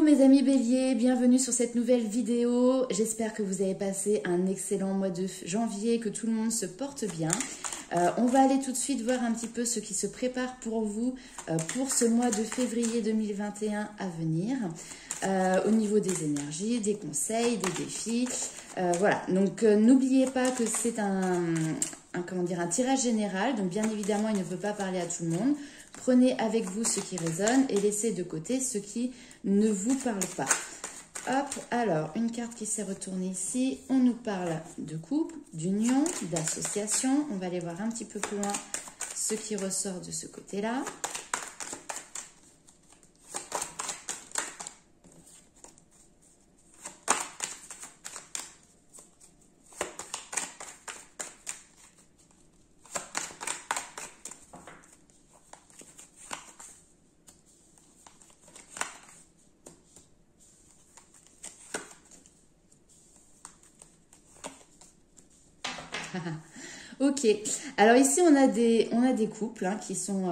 Coucou mes amis béliers, bienvenue sur cette nouvelle vidéo. J'espère que vous avez passé un excellent mois de janvier, que tout le monde se porte bien. On va aller tout de suite voir un petit peu ce qui se prépare pour vous pour ce mois de février 2021 à venir. Au niveau des énergies, des conseils, des défis. Voilà, donc n'oubliez pas que c'est un tirage général. Donc bien évidemment, il ne peut pas parler à tout le monde. Prenez avec vous ce qui résonne et laissez de côté ce qui ne vous parle pas. Hop, alors, une carte qui s'est retournée ici. On nous parle de couple, d'union, d'association. On va aller voir un petit peu plus loin ce qui ressort de ce côté-là. Ok, alors ici on a des couples qui sont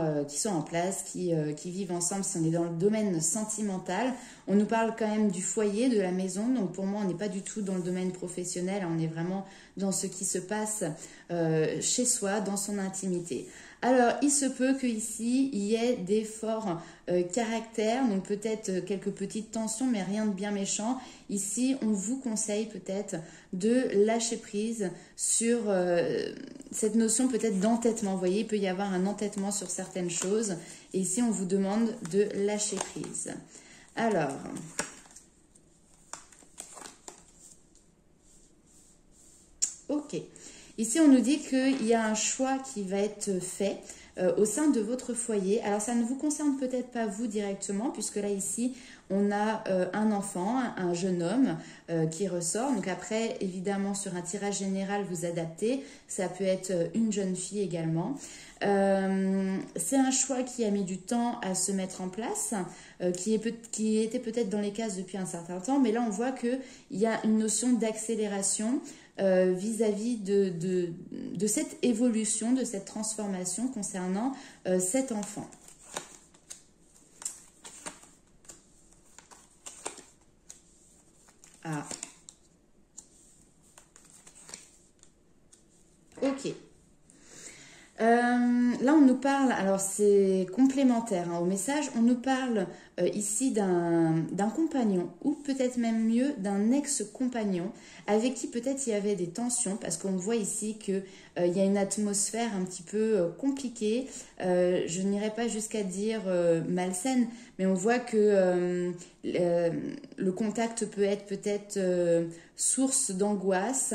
en place, qui vivent ensemble. Si on est dans le domaine sentimental, on nous parle quand même du foyer, de la maison. Donc pour moi, on n'est pas du tout dans le domaine professionnel, on est vraiment dans ce qui se passe chez soi, dans son intimité. Alors, il se peut qu'ici, il y ait des forts caractères, donc peut-être quelques petites tensions, mais rien de bien méchant. Ici, on vous conseille peut-être de lâcher prise sur cette notion peut-être d'entêtement. Vous voyez, il peut y avoir un entêtement sur certaines choses. Et ici, on vous demande de lâcher prise. Alors... Ok. Ici, on nous dit qu'il y a un choix qui va être fait au sein de votre foyer. Alors, ça ne vous concerne peut-être pas vous directement, puisque là, ici, on a un enfant, un jeune homme qui ressort. Donc après, évidemment, sur un tirage général, vous adaptez. Ça peut être une jeune fille également. C'est un choix qui a mis du temps à se mettre en place, qui était peut-être dans les cases depuis un certain temps. Mais là, on voit qu'il y a une notion d'accélération vis-à-vis de cette évolution, de cette transformation concernant cet enfant. Ah. Ok. Là, on nous parle, alors c'est complémentaire au message, on nous parle ici d'un compagnon ou peut-être même mieux d'un ex-compagnon avec qui peut-être il y avait des tensions parce qu'on voit ici qu'il y a une atmosphère un petit peu compliquée. Je n'irai pas jusqu'à dire malsaine, mais on voit que le contact peut être peut-être source d'angoisse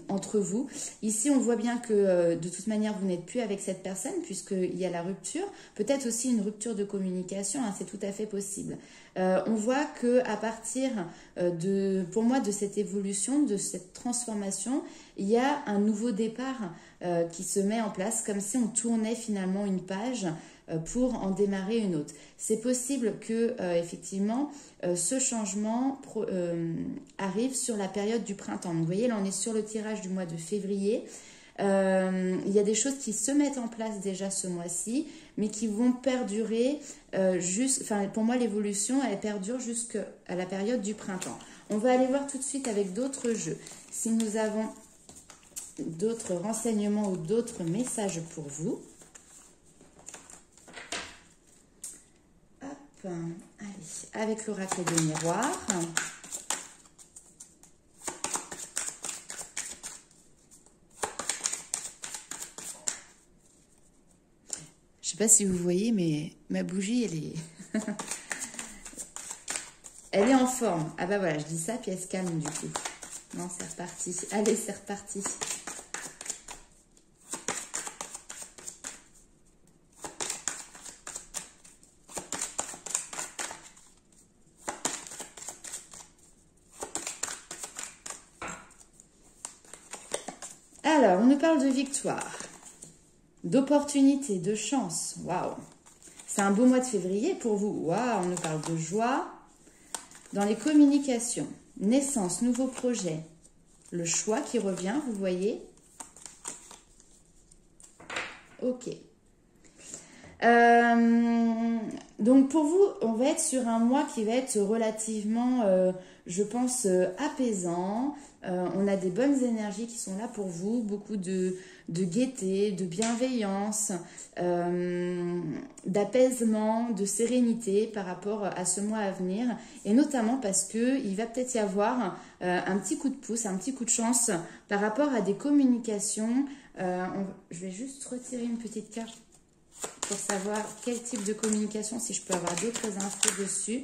entre vous. Ici, on voit bien que de toute manière, vous n'êtes plus avec cette personne puisqu'il y a la rupture. Peut-être aussi une rupture de communication, c'est tout à fait possible. On voit qu'à partir pour moi, de cette évolution, de cette transformation, il y a un nouveau départ qui se met en place, comme si on tournait finalement une page pour en démarrer une autre. C'est possible que effectivement ce changement arrive sur la période du printemps. Donc, vous voyez, là on est sur le tirage du mois de février. Il y a des choses qui se mettent en place déjà ce mois-ci, mais qui vont perdurer pour moi l'évolution elle perdure jusqu'à la période du printemps. On va aller voir tout de suite avec d'autres jeux si nous avons d'autres renseignements ou d'autres messages pour vous. Hop, allez, avec l'oracle de miroir. Je ne sais pas si vous voyez, mais ma bougie, elle est... elle est en forme. Ah bah voilà, je dis ça, puis elle se calme du coup. Non, c'est reparti. Allez, c'est reparti. Alors, on nous parle de victoire, d'opportunité, de chance. Waouh! C'est un beau mois de février pour vous. Waouh! On nous parle de joie dans les communications, naissance, nouveau projet, le choix qui revient, vous voyez? Ok. Donc pour vous, on va être sur un mois qui va être relativement, je pense, apaisant. On a des bonnes énergies qui sont là pour vous, beaucoup de gaieté, de bienveillance, d'apaisement, de sérénité par rapport à ce mois à venir. Et notamment parce qu'il va peut-être y avoir un petit coup de pouce, un petit coup de chance par rapport à des communications. Je vais juste retirer une petite carte pour savoir quel type de communication, si je peux avoir d'autres infos dessus.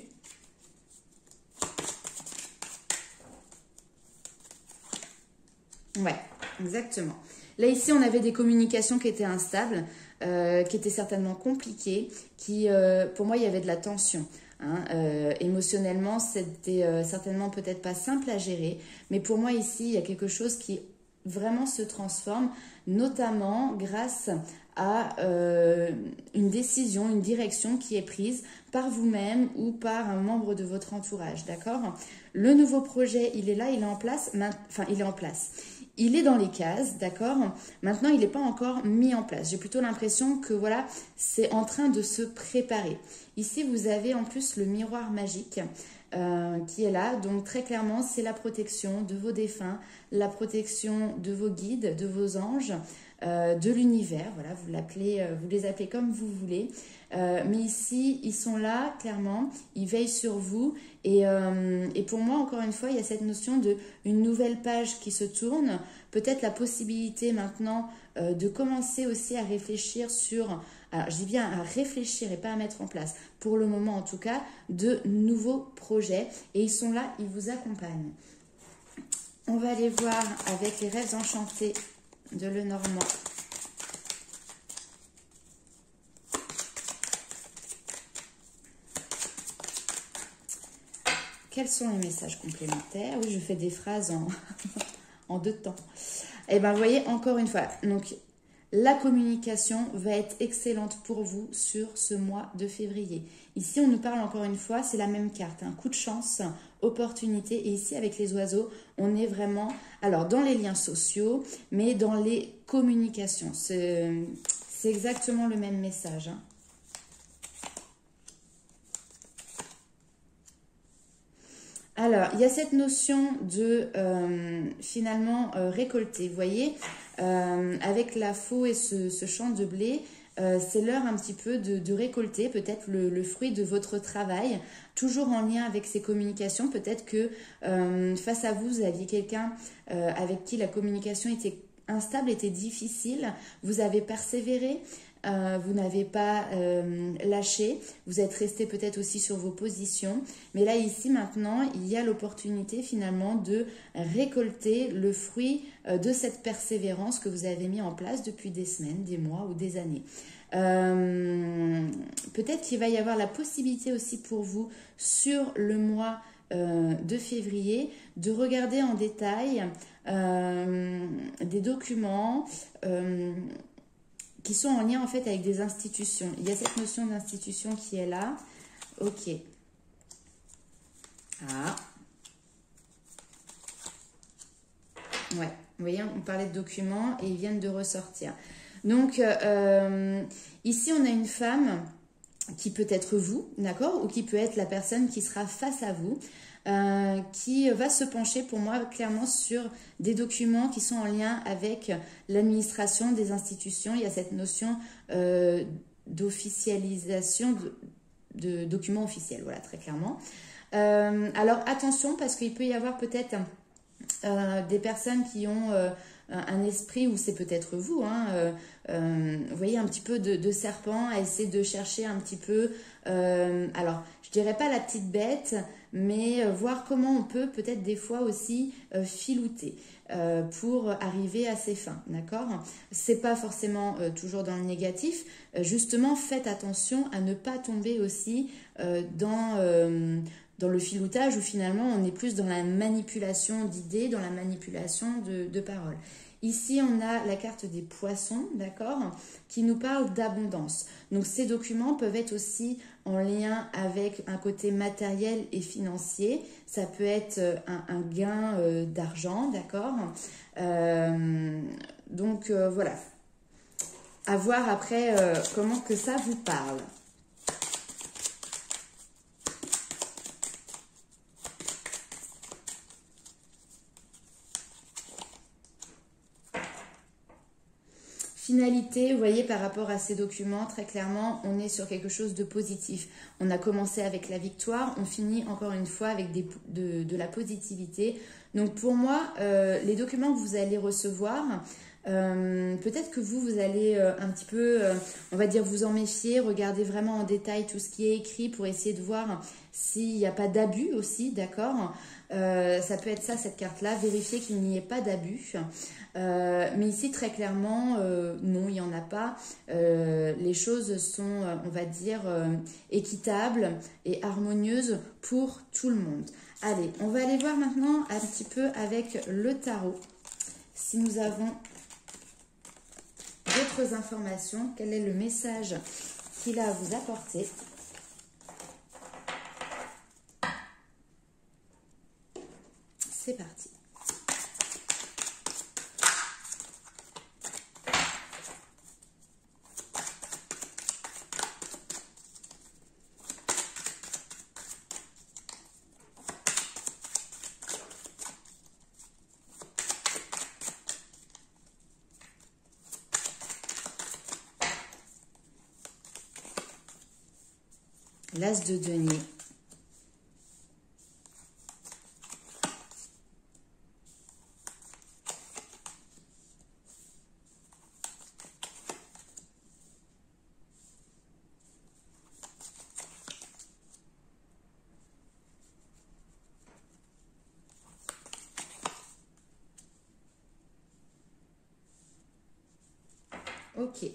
Ouais, exactement. Là, ici, on avait des communications qui étaient instables, qui étaient certainement compliquées, qui, pour moi, il y avait de la tension. Hein. Émotionnellement, c'était certainement peut-être pas simple à gérer, mais pour moi, ici, il y a quelque chose qui vraiment se transforme, notamment grâce à une décision, une direction qui est prise par vous-même ou par un membre de votre entourage, d'accord? Le nouveau projet, il est là, il est en place, enfin, il est en place. Il est dans les cases, d'accord? Maintenant, il n'est pas encore mis en place. J'ai plutôt l'impression que, voilà, c'est en train de se préparer. Ici, vous avez en plus le miroir magique qui est là. Donc, très clairement, c'est la protection de vos défunts, la protection de vos guides, de vos anges, de l'univers. Voilà, vous les appelez comme vous voulez. Mais ici, ils sont là, clairement, ils veillent sur vous. Et pour moi, encore une fois, il y a cette notion d'une nouvelle page qui se tourne. Peut-être la possibilité maintenant de commencer aussi à réfléchir sur, alors je dis bien à réfléchir et pas à mettre en place, pour le moment en tout cas, de nouveaux projets. Et ils sont là, ils vous accompagnent. On va aller voir avec les rêves enchantés de Lenormand. Quels sont les messages complémentaires? Oui, je fais des phrases en deux temps. Et bien, vous voyez, encore une fois, donc la communication va être excellente pour vous sur ce mois de février. Ici, on nous parle encore une fois, c'est la même carte, un coup de chance, opportunité. Et ici, avec les oiseaux, on est vraiment, alors, dans les liens sociaux, mais dans les communications. C'est exactement le même message, hein. Alors, il y a cette notion de finalement récolter. Vous voyez, avec la faux et ce champ de blé, c'est l'heure un petit peu de récolter peut-être le fruit de votre travail, toujours en lien avec ces communications. Peut-être que face à vous, vous aviez quelqu'un avec qui la communication était instable, était difficile. Vous avez persévéré. Vous n'avez pas lâché, vous êtes resté peut-être aussi sur vos positions, mais là ici maintenant il y a l'opportunité finalement de récolter le fruit de cette persévérance que vous avez mis en place depuis des semaines, des mois ou des années. Peut-être qu'il va y avoir la possibilité aussi pour vous sur le mois de février de regarder en détail des documents qui sont en lien en fait avec des institutions. Il y a cette notion d'institution qui est là. Ok. Ah. Ouais. Vous voyez, on parlait de documents et ils viennent de ressortir. Donc, ici, on a une femme qui peut être vous, d'accord, ou qui peut être la personne qui sera face à vous, qui va se pencher pour moi clairement sur des documents qui sont en lien avec l'administration des institutions. Il y a cette notion d'officialisation de documents officiels, voilà, très clairement. Alors attention, parce qu'il peut y avoir peut-être des personnes qui ont un esprit, ou c'est peut-être vous, hein, vous voyez, un petit peu de serpent, à essayer de chercher un petit peu, alors je dirais pas la petite bête, mais voir comment on peut peut-être des fois aussi filouter pour arriver à ses fins, d'accord? C'est pas forcément toujours dans le négatif, justement faites attention à ne pas tomber aussi dans le filoutage où finalement on est plus dans la manipulation d'idées, dans la manipulation de paroles. Ici, on a la carte des poissons, d'accord, qui nous parle d'abondance. Donc, ces documents peuvent être aussi en lien avec un côté matériel et financier. Ça peut être un gain d'argent, d'accord. Donc, voilà. À voir après comment que ça vous parle. Finalité, vous voyez, par rapport à ces documents, très clairement, on est sur quelque chose de positif. On a commencé avec la victoire, on finit encore une fois avec de la positivité. Donc pour moi, les documents que vous allez recevoir, peut-être que vous allez un petit peu, on va dire, vous en méfier, regarder vraiment en détail tout ce qui est écrit pour essayer de voir s'il n'y a pas d'abus aussi, d'accord. Ça peut être ça, cette carte-là, vérifier qu'il n'y ait pas d'abus. Mais ici, très clairement, non, il n'y en a pas. Les choses sont, on va dire, équitables et harmonieuses pour tout le monde. Allez, on va aller voir maintenant un petit peu avec le tarot. Si nous avons d'autres informations, quel est le message qu'il a à vous apporter? C'est parti. L'As de denier. Ok.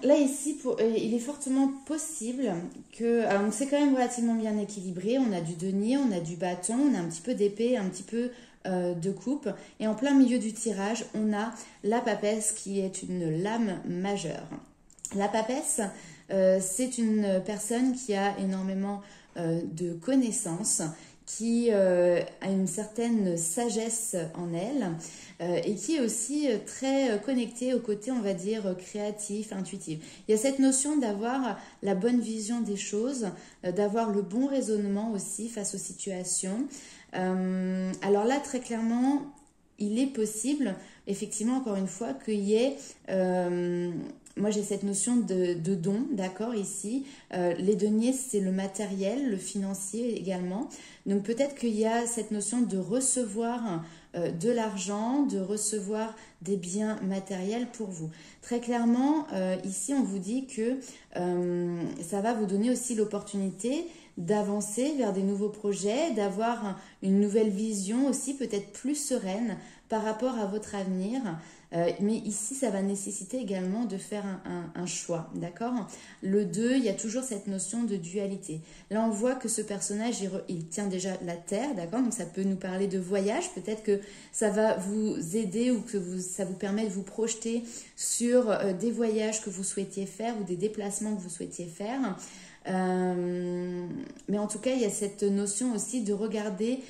Là ici, il est fortement possible que... Alors c'est quand même relativement bien équilibré. On a du denier, on a du bâton, on a un petit peu d'épée, un petit peu de coupe. Et en plein milieu du tirage, on a la papesse qui est une lame majeure. La papesse, c'est une personne qui a énormément de connaissances, qui a une certaine sagesse en elle et qui est aussi très connectée au côté, on va dire, créatif, intuitif. Il y a cette notion d'avoir la bonne vision des choses, d'avoir le bon raisonnement aussi face aux situations. Alors là, très clairement, il est possible, effectivement, encore une fois, qu'il y ait... moi, j'ai cette notion de don, d'accord, ici. Les deniers, c'est le matériel, le financier également. Donc, peut-être qu'il y a cette notion de recevoir de l'argent, de recevoir des biens matériels pour vous. Très clairement, ici, on vous dit que ça va vous donner aussi l'opportunité d'avancer vers des nouveaux projets, d'avoir une nouvelle vision aussi, peut-être plus sereine par rapport à votre avenir. Mais ici, ça va nécessiter également de faire un choix, d'accord? Le 2, il y a toujours cette notion de dualité. Là, on voit que ce personnage, il tient déjà la terre, d'accord? Donc, ça peut nous parler de voyage. Peut-être que ça va vous aider ou que ça vous permet de vous projeter sur des voyages que vous souhaitiez faire ou des déplacements que vous souhaitiez faire. Mais en tout cas, il y a cette notion aussi de regarder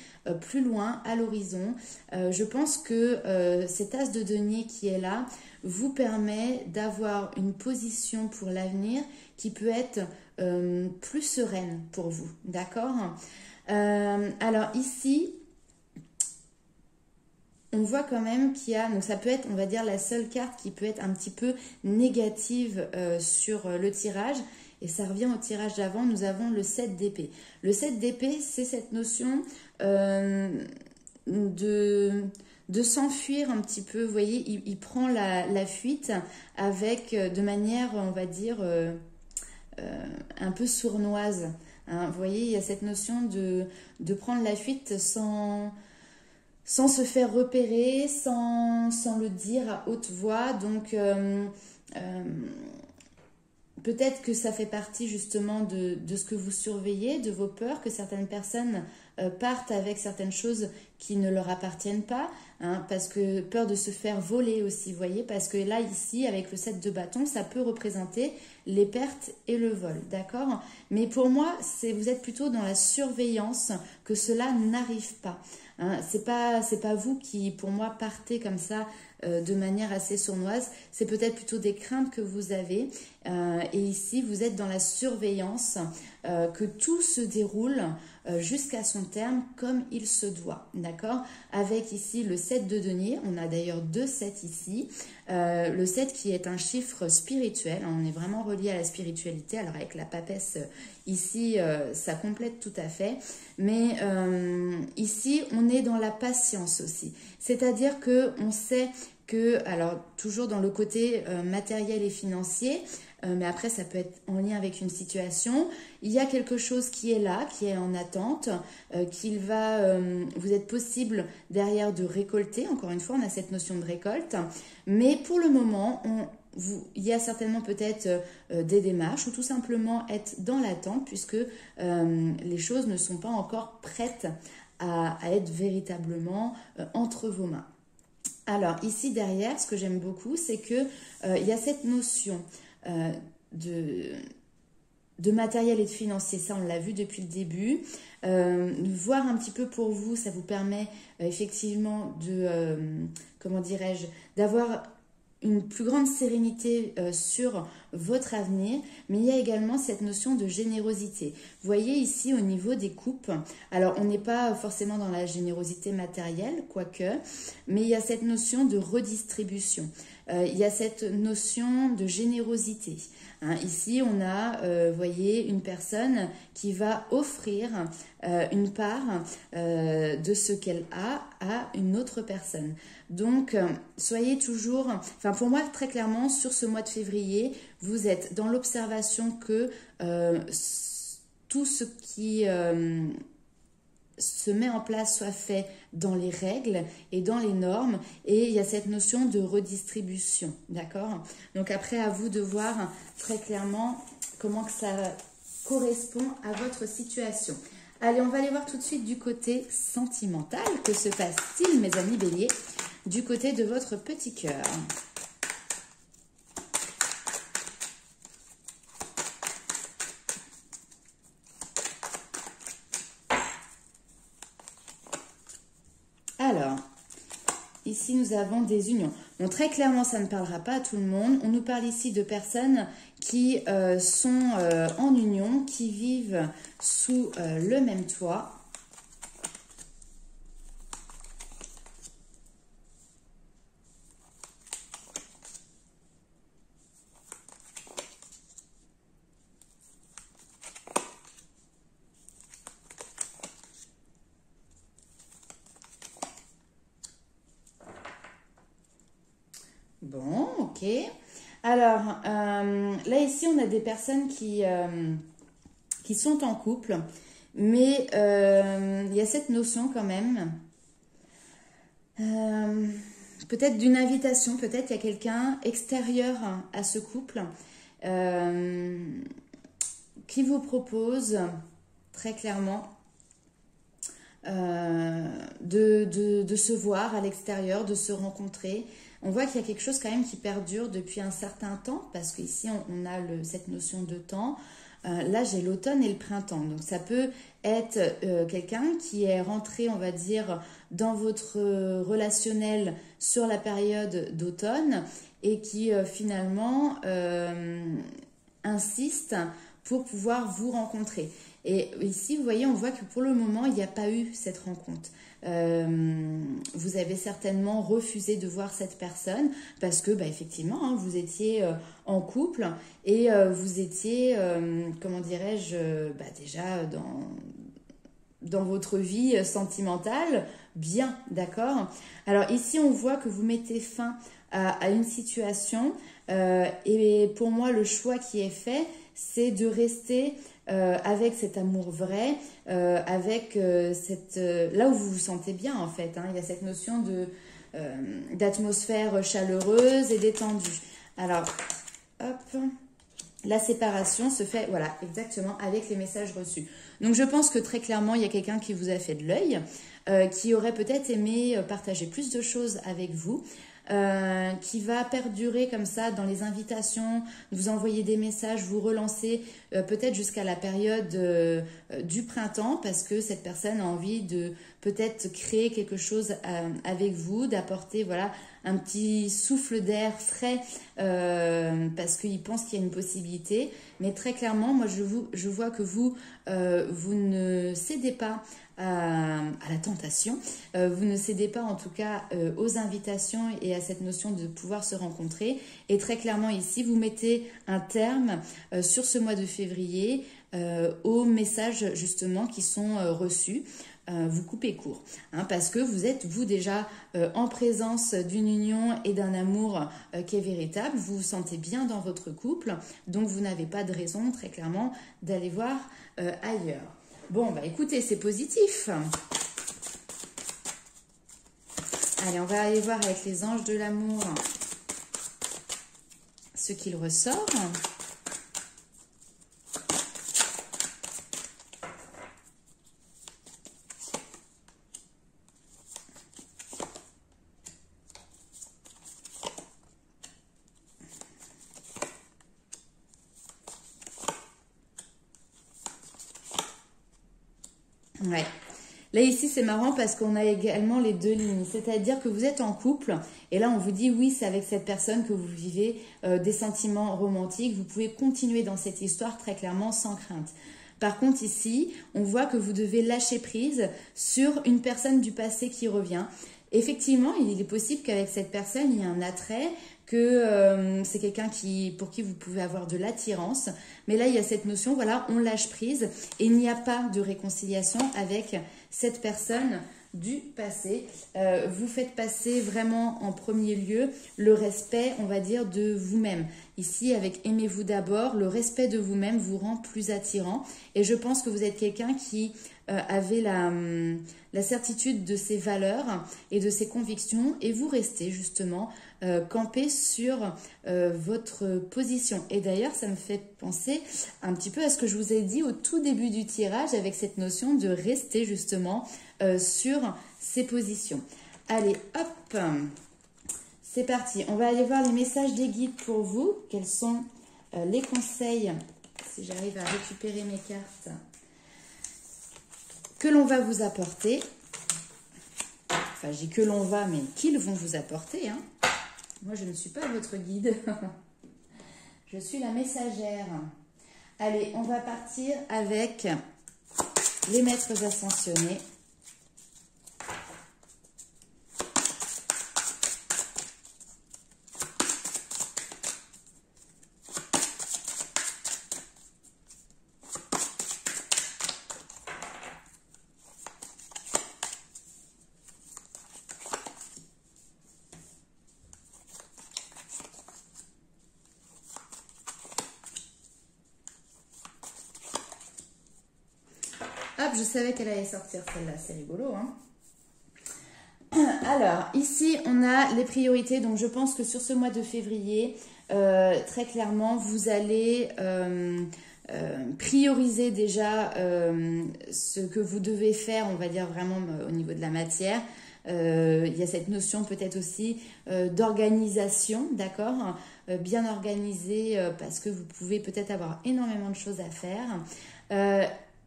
plus loin à l'horizon. Je pense que cet as de denier qui est là vous permet d'avoir une position pour l'avenir qui peut être plus sereine pour vous, d'accord? Alors ici, on voit quand même qu'il y a, donc ça peut être, on va dire, la seule carte qui peut être un petit peu négative sur le tirage. Et ça revient au tirage d'avant, nous avons le 7 d'épée. Le 7 d'épée, c'est cette notion de s'enfuir un petit peu. Vous voyez, il prend la fuite avec, de manière, on va dire, un peu sournoise. Hein. Vous voyez, il y a cette notion de prendre la fuite sans se faire repérer, sans le dire à haute voix. Donc... peut-être que ça fait partie justement de ce que vous surveillez, de vos peurs, que certaines personnes partent avec certaines choses qui ne leur appartiennent pas, hein, parce que peur de se faire voler aussi, vous voyez, parce que là, ici, avec le 7 de bâton, ça peut représenter les pertes et le vol, d'accord? Mais pour moi, vous êtes plutôt dans la surveillance que cela n'arrive pas. Hein. C'est pas vous qui, pour moi, partez comme ça de manière assez sournoise. C'est peut-être plutôt des craintes que vous avez. Et ici, vous êtes dans la surveillance, que tout se déroule jusqu'à son terme comme il se doit, d'accord? Avec ici le 7 de denier, on a d'ailleurs 2 7 ici, le 7 qui est un chiffre spirituel, on est vraiment relié à la spiritualité, alors avec la papesse ici, ça complète tout à fait, mais ici, on est dans la patience aussi, c'est-à-dire que on sait que, alors toujours dans le côté matériel et financier, mais après ça peut être en lien avec une situation, il y a quelque chose qui est là, qui est en attente, qu'il va vous être possible derrière de récolter, encore une fois on a cette notion de récolte, mais pour le moment il y a certainement peut-être des démarches ou tout simplement être dans l'attente puisque les choses ne sont pas encore prêtes à être véritablement entre vos mains. Alors ici derrière, ce que j'aime beaucoup, c'est que il y a cette notion de matériel et de financier, ça on l'a vu depuis le début. Voir un petit peu pour vous, ça vous permet effectivement de, comment dirais-je, d'avoir une plus grande sérénité sur votre avenir, mais il y a également cette notion de générosité. Vous voyez ici au niveau des coupes, alors on n'est pas forcément dans la générosité matérielle, quoique, mais il y a cette notion de redistribution. Il y a cette notion de générosité. Hein, ici, on a, voyez, une personne qui va offrir une part de ce qu'elle a à une autre personne. Donc, soyez toujours, enfin pour moi, très clairement, sur ce mois de février, vous êtes dans l'observation que tout ce qui se met en place soit fait dans les règles et dans les normes, et il y a cette notion de redistribution, d'accord? Donc après, à vous de voir très clairement comment que ça correspond à votre situation. Allez, on va aller voir tout de suite du côté sentimental. Que se passe-t-il, mes amis béliers, du côté de votre petit cœur? Alors, ici nous avons des unions. Bon, très clairement, ça ne parlera pas à tout le monde. On nous parle ici de personnes qui sont en union, qui vivent sous le même toit. Bon, ok. Alors, là, ici, on a des personnes qui sont en couple, mais il y a cette notion quand même, peut-être d'une invitation, peut-être il y a quelqu'un extérieur à ce couple qui vous propose très clairement de se voir à l'extérieur, de se rencontrer. On voit qu'il y a quelque chose quand même qui perdure depuis un certain temps, parce qu'ici on a cette notion de temps. Là j'ai l'automne et le printemps, donc ça peut être quelqu'un qui est rentré, on va dire, dans votre relationnel sur la période d'automne et qui finalement insiste pour pouvoir vous rencontrer. Et ici, vous voyez, on voit que pour le moment, il n'y a pas eu cette rencontre. Vous avez certainement refusé de voir cette personne parce que, bah, effectivement, hein, vous étiez en couple et vous étiez, comment dirais-je, bah, déjà dans votre vie sentimentale, bien, d'accord? Alors ici, on voit que vous mettez fin à une situation et pour moi, le choix qui est fait, c'est de rester avec cet amour vrai, avec là où vous vous sentez bien en fait. Hein. Il y a cette notion d'atmosphère chaleureuse et détendue. Alors, hop, la séparation se fait, voilà, exactement, avec les messages reçus. Donc, je pense que très clairement, il y a quelqu'un qui vous a fait de l'œil, qui aurait peut-être aimé partager plus de choses avec vous, qui va perdurer comme ça dans les invitations, vous envoyer des messages, vous relancer peut-être jusqu'à la période du printemps, parce que cette personne a envie de peut-être créer quelque chose avec vous, d'apporter voilà un petit souffle d'air frais parce qu'il pense qu'il y a une possibilité. Mais très clairement, moi je vois que vous ne cédez pas à la tentation, vous ne cédez pas en tout cas aux invitations et à cette notion de pouvoir se rencontrer. Et très clairement ici, vous mettez un terme sur ce mois de février aux messages justement qui sont reçus. Vous coupez court, hein, parce que vous êtes, vous, déjà en présence d'une union et d'un amour qui est véritable. Vous vous sentez bien dans votre couple, donc vous n'avez pas de raison, très clairement, d'aller voir ailleurs. Bon, bah écoutez, c'est positif. Allez, on va aller voir avec les anges de l'amour ce qu'il ressort. Ouais. Là, ici, c'est marrant parce qu'on a également les deux lignes. C'est-à-dire que vous êtes en couple et là, on vous dit oui, c'est avec cette personne que vous vivez des sentiments romantiques. Vous pouvez continuer dans cette histoire très clairement sans crainte. Par contre, ici, on voit que vous devez lâcher prise sur une personne du passé qui revient. Effectivement, il est possible qu'avec cette personne, il y ait un attrait, que c'est quelqu'un pour qui vous pouvez avoir de l'attirance. Mais là, il y a cette notion, voilà, on lâche prise et il n'y a pas de réconciliation avec cette personne du passé. Vous faites passer vraiment en premier lieu le respect, on va dire, de vous-même. Ici, avec aimez-vous d'abord, le respect de vous-même vous rend plus attirant. Et je pense que vous êtes quelqu'un qui avait la certitude de ses valeurs et de ses convictions et vous restez justement campé sur votre position. Et d'ailleurs, ça me fait penser un petit peu à ce que je vous ai dit au tout début du tirage avec cette notion de rester justement sur ses positions. Allez, hop, c'est parti. On va aller voir les messages des guides pour vous. Quels sont les conseils, si j'arrive à récupérer mes cartes, que l'on va vous apporter. Enfin, je dis que l'on va, mais qu'ils vont vous apporter. Hein. Moi, je ne suis pas votre guide. Je suis la messagère. Allez, on va partir avec les maîtres ascensionnés. Hop, je savais qu'elle allait sortir celle-là, c'est rigolo. Hein. Alors, ici, on a les priorités. Donc, je pense que sur ce mois de février, très clairement, vous allez prioriser déjà ce que vous devez faire, on va dire vraiment au niveau de la matière. Il y a cette notion peut-être aussi d'organisation, d'accord, bien organisée parce que vous pouvez peut-être avoir énormément de choses à faire.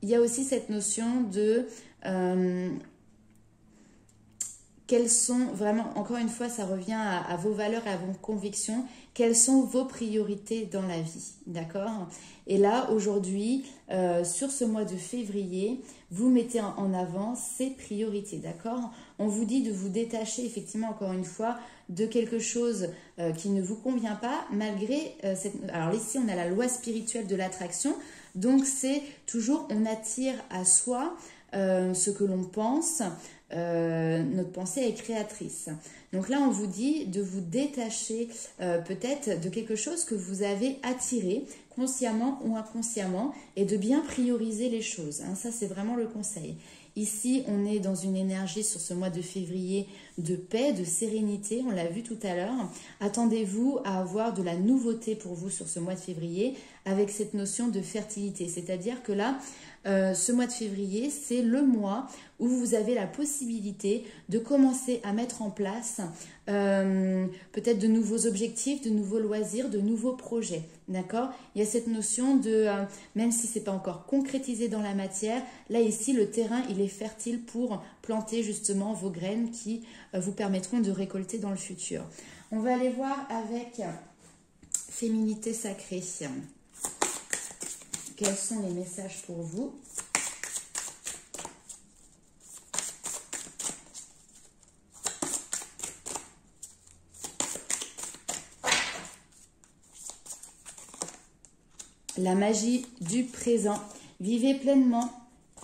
Il y a aussi cette notion de quelles sont vraiment, encore une fois, ça revient à vos valeurs et à vos convictions, quelles sont vos priorités dans la vie, d'accord? Et là, aujourd'hui, sur ce mois de février, vous mettez en avant ces priorités, d'accord? On vous dit de vous détacher, effectivement, encore une fois, de quelque chose qui ne vous convient pas, malgré cette... Alors ici, on a la loi spirituelle de l'attraction, donc c'est toujours, on attire à soi ce que l'on pense, notre pensée est créatrice. Donc là, on vous dit de vous détacher peut-être de quelque chose que vous avez attiré, consciemment ou inconsciemment, et de bien prioriser les choses. Hein. Ça, c'est vraiment le conseil. Ici, on est dans une énergie sur ce mois de février de paix, de sérénité, on l'a vu tout à l'heure. Attendez-vous à avoir de la nouveauté pour vous sur ce mois de février, avec cette notion de fertilité. C'est-à-dire que là, ce mois de février, c'est le mois où vous avez la possibilité de commencer à mettre en place peut-être de nouveaux objectifs, de nouveaux loisirs, de nouveaux projets. D'accord? Il y a cette notion de, même si ce n'est pas encore concrétisé dans la matière, là ici, le terrain, il est fertile pour planter justement vos graines qui vous permettront de récolter dans le futur. On va aller voir avec Féminité Sacrée. Quels sont les messages pour vous? La magie du présent. Vivez pleinement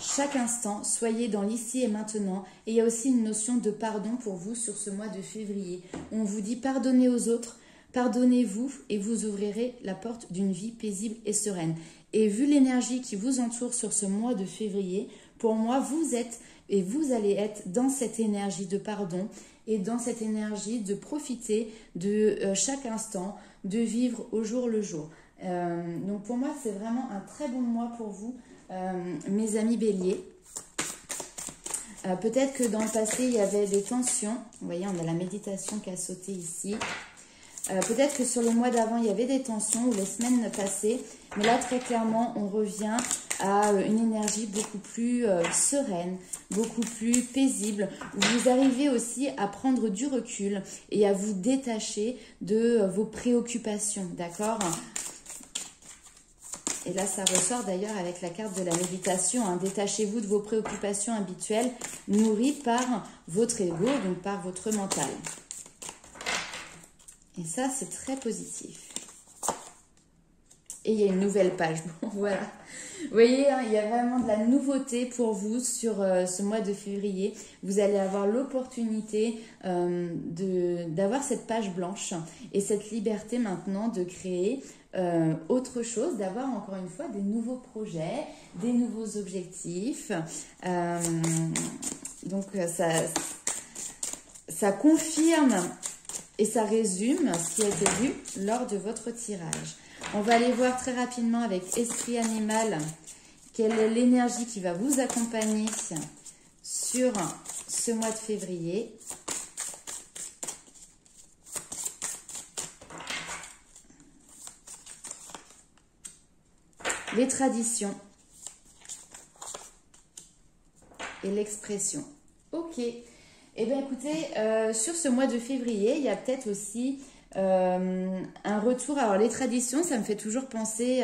chaque instant, soyez dans l'ici et maintenant. Et il y a aussi une notion de pardon pour vous sur ce mois de février. On vous dit pardonnez aux autres, pardonnez-vous et vous ouvrirez la porte d'une vie paisible et sereine. Et vu l'énergie qui vous entoure sur ce mois de février, pour moi, vous êtes et vous allez être dans cette énergie de pardon et dans cette énergie de profiter de chaque instant, de vivre au jour le jour. Donc pour moi, c'est vraiment un très bon mois pour vous, mes amis béliers. Peut-être que dans le passé, il y avait des tensions. Vous voyez, on a la méditation qui a sauté ici. Peut-être que sur le mois d'avant, il y avait des tensions ou les semaines passées. Mais là, très clairement, on revient à une énergie beaucoup plus sereine, beaucoup plus paisible. Vous arrivez aussi à prendre du recul et à vous détacher de vos préoccupations, d'accord ? Et là, ça ressort d'ailleurs avec la carte de la méditation. Hein. Détachez-vous de vos préoccupations habituelles nourries par votre ego, donc par votre mental. Et ça, c'est très positif. Et il y a une nouvelle page. Bon, voilà. Vous voyez, hein, il y a vraiment de la nouveauté pour vous sur ce mois de février. Vous allez avoir l'opportunité d'avoir cette page blanche et cette liberté maintenant de créer autre chose, d'avoir encore une fois des nouveaux projets, des nouveaux objectifs. Donc, ça confirme et ça résume ce qui a été vu lors de votre tirage. On va aller voir très rapidement avec Esprit Animal quelle est l'énergie qui va vous accompagner sur ce mois de février. Les traditions et l'expression. Ok. Eh bien, écoutez, sur ce mois de février, il y a peut-être aussi un retour. Alors, les traditions, ça me fait toujours penser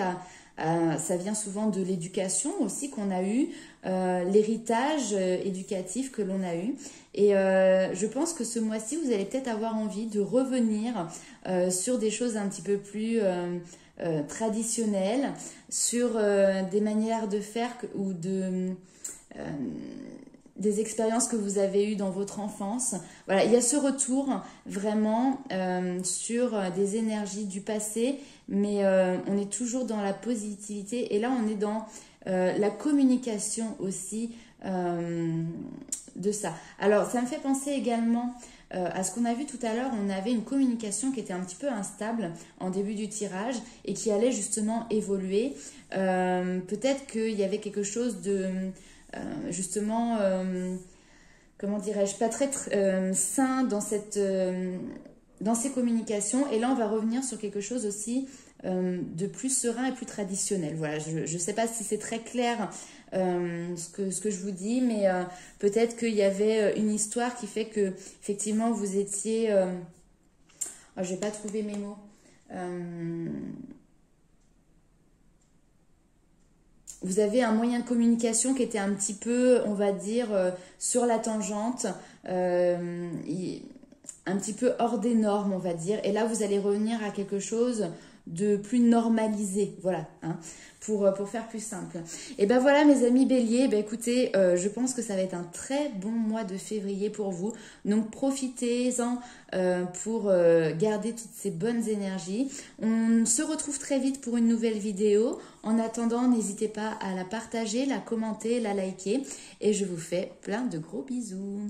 ça vient souvent de l'éducation aussi qu'on a eu, l'héritage éducatif que l'on a eu. Et je pense que ce mois-ci, vous allez peut-être avoir envie de revenir sur des choses un petit peu plus traditionnelles, sur des manières de faire ou des expériences que vous avez eues dans votre enfance. Voilà, il y a ce retour vraiment sur des énergies du passé, mais on est toujours dans la positivité. Et là, on est dans la communication aussi de ça. Alors, ça me fait penser également à ce qu'on a vu tout à l'heure. On avait une communication qui était un petit peu instable en début du tirage et qui allait justement évoluer. Peut-être qu'il y avait quelque chose de... justement, comment dirais-je, pas très sain dans ces communications. Et là, on va revenir sur quelque chose aussi de plus serein et plus traditionnel. Voilà, je ne sais pas si c'est très clair ce que je vous dis, mais peut-être qu'il y avait une histoire qui fait que, effectivement, vous étiez... je ne vais pas trouver mes mots. Vous avez un moyen de communication qui était un petit peu, on va dire, sur la tangente, un petit peu hors des normes, on va dire. Et là, vous allez revenir à quelque chose de plus normalisé, voilà, hein, pour faire plus simple. Et ben voilà, mes amis béliers, ben écoutez, je pense que ça va être un très bon mois de février pour vous. Donc profitez-en pour garder toutes ces bonnes énergies. On se retrouve très vite pour une nouvelle vidéo. En attendant, n'hésitez pas à la partager, la commenter, la liker. Et je vous fais plein de gros bisous.